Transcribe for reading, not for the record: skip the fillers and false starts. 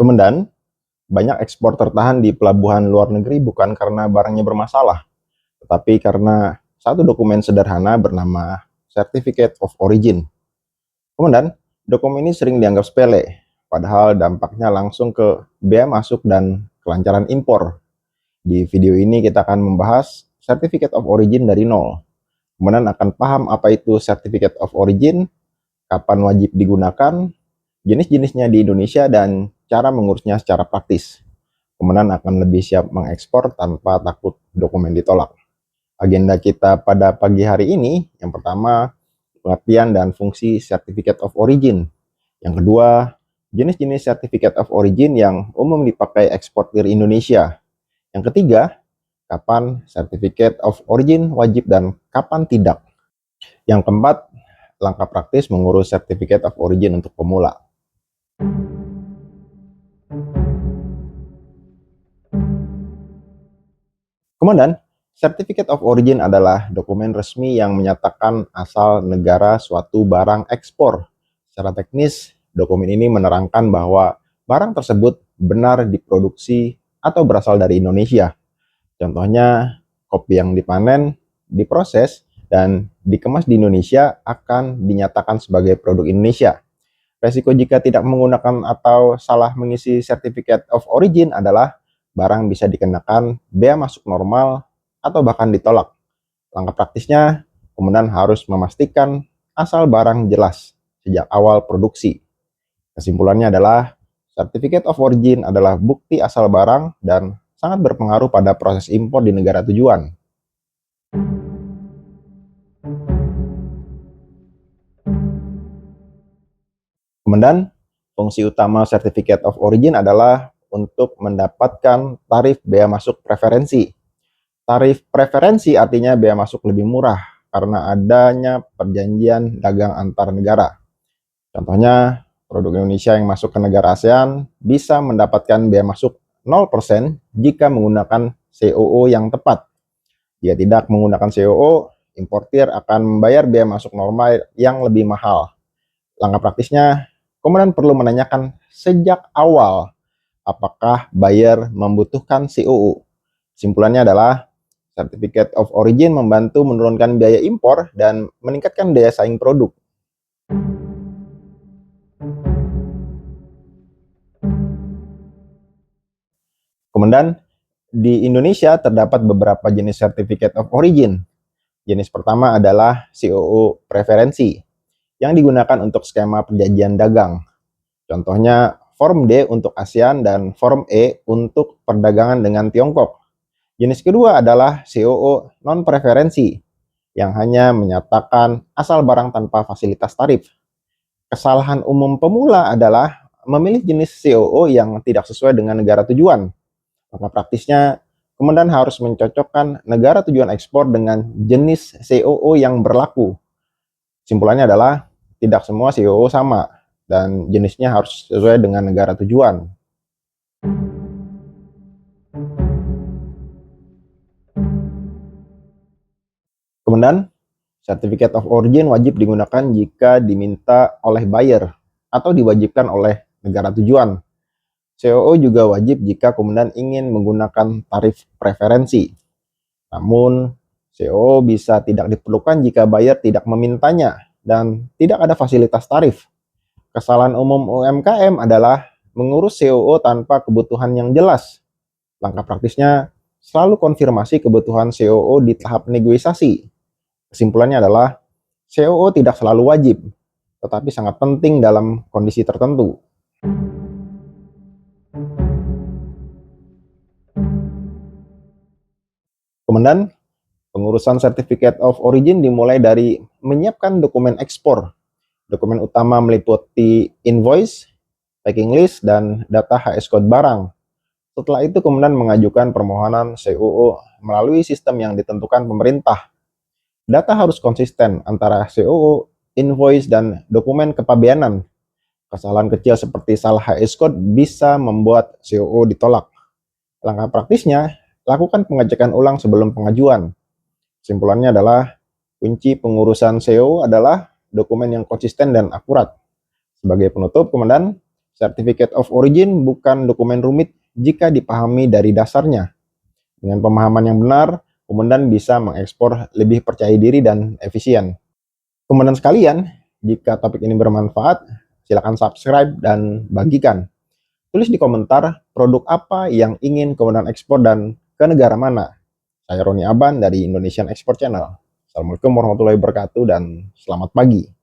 Kemudian, banyak ekspor tertahan di pelabuhan luar negeri bukan karena barangnya bermasalah, tetapi karena satu dokumen sederhana bernama Certificate of Origin. Kemudian, dokumen ini sering dianggap sepele, padahal dampaknya langsung ke bea masuk dan kelancaran impor. Di video ini kita akan membahas Certificate of Origin dari nol. Kemudian akan paham apa itu Certificate of Origin, kapan wajib digunakan, jenis-jenisnya di Indonesia, dan cara mengurusnya secara praktis. Kemudian akan lebih siap mengekspor tanpa takut dokumen ditolak. Agenda kita pada pagi hari ini, yang pertama, pengertian dan fungsi Certificate of Origin. Yang kedua, jenis-jenis Certificate of Origin yang umum dipakai eksportir Indonesia. Yang ketiga, kapan Certificate of Origin wajib dan kapan tidak. Yang keempat, langkah praktis mengurus Certificate of Origin untuk pemula. Kemudian, Certificate of Origin adalah dokumen resmi yang menyatakan asal negara suatu barang ekspor. Secara teknis, dokumen ini menerangkan bahwa barang tersebut benar diproduksi atau berasal dari Indonesia. Contohnya, kopi yang dipanen, diproses, dan dikemas di Indonesia akan dinyatakan sebagai produk Indonesia. Resiko jika tidak menggunakan atau salah mengisi Certificate of Origin adalah barang bisa dikenakan bea masuk normal atau bahkan ditolak. Langkah praktisnya, kemudian harus memastikan asal barang jelas sejak awal produksi. Kesimpulannya adalah, Certificate of Origin adalah bukti asal barang dan sangat berpengaruh pada proses impor di negara tujuan. Kemudian, fungsi utama Certificate of Origin adalah untuk mendapatkan tarif bea masuk preferensi. Tarif preferensi artinya bea masuk lebih murah karena adanya perjanjian dagang antar negara. Contohnya, produk Indonesia yang masuk ke negara ASEAN bisa mendapatkan bea masuk 0% jika menggunakan COO yang tepat. Jika tidak menggunakan COO, importir akan membayar bea masuk normal yang lebih mahal. Langkah praktisnya, kemudian perlu menanyakan sejak awal apakah buyer membutuhkan COO. Kesimpulannya adalah, Certificate of Origin membantu menurunkan biaya impor dan meningkatkan daya saing produk. Kemudian, di Indonesia terdapat beberapa jenis Certificate of Origin. Jenis pertama adalah COO preferensi, yang digunakan untuk skema perjanjian dagang. Contohnya, Form D untuk ASEAN dan Form E untuk perdagangan dengan Tiongkok. Jenis kedua adalah COO non-preferensi, yang hanya menyatakan asal barang tanpa fasilitas tarif. Kesalahan umum pemula adalah memilih jenis COO yang tidak sesuai dengan negara tujuan. Maka praktisnya, kemudian harus mencocokkan negara tujuan ekspor dengan jenis COO yang berlaku. Simpulannya adalah, tidak semua COO sama, dan jenisnya harus sesuai dengan negara tujuan. Kemudian, Certificate of Origin wajib digunakan jika diminta oleh buyer atau diwajibkan oleh negara tujuan. COO juga wajib jika kemudian ingin menggunakan tarif preferensi. Namun, COO bisa tidak diperlukan jika buyer tidak memintanya dan tidak ada fasilitas tarif. Kesalahan umum UMKM adalah mengurus COO tanpa kebutuhan yang jelas. Langkah praktisnya, selalu konfirmasi kebutuhan COO di tahap negosiasi. Kesimpulannya adalah, COO tidak selalu wajib, tetapi sangat penting dalam kondisi tertentu. Kemudian, pengurusan Certificate of Origin dimulai dari menyiapkan dokumen ekspor. Dokumen utama meliputi invoice, packing list, dan data HS code barang. Setelah itu kemudian mengajukan permohonan COO melalui sistem yang ditentukan pemerintah. Data harus konsisten antara COO, invoice, dan dokumen kepabeanan. Kesalahan kecil seperti salah HS code bisa membuat COO ditolak. Langkah praktisnya, lakukan pengecekan ulang sebelum pengajuan. Kesimpulannya adalah, kunci pengurusan COO adalah dokumen yang konsisten dan akurat. Sebagai penutup, kemudian, Certificate of Origin bukan dokumen rumit jika dipahami dari dasarnya. Dengan pemahaman yang benar, komandan bisa mengekspor lebih percaya diri dan efisien. Komandan sekalian, jika topik ini bermanfaat, silakan subscribe dan bagikan. Tulis di komentar produk apa yang ingin komandan ekspor dan ke negara mana. Saya Roni Aban dari Indonesian Export Channel. Assalamualaikum warahmatullahi wabarakatuh dan selamat pagi.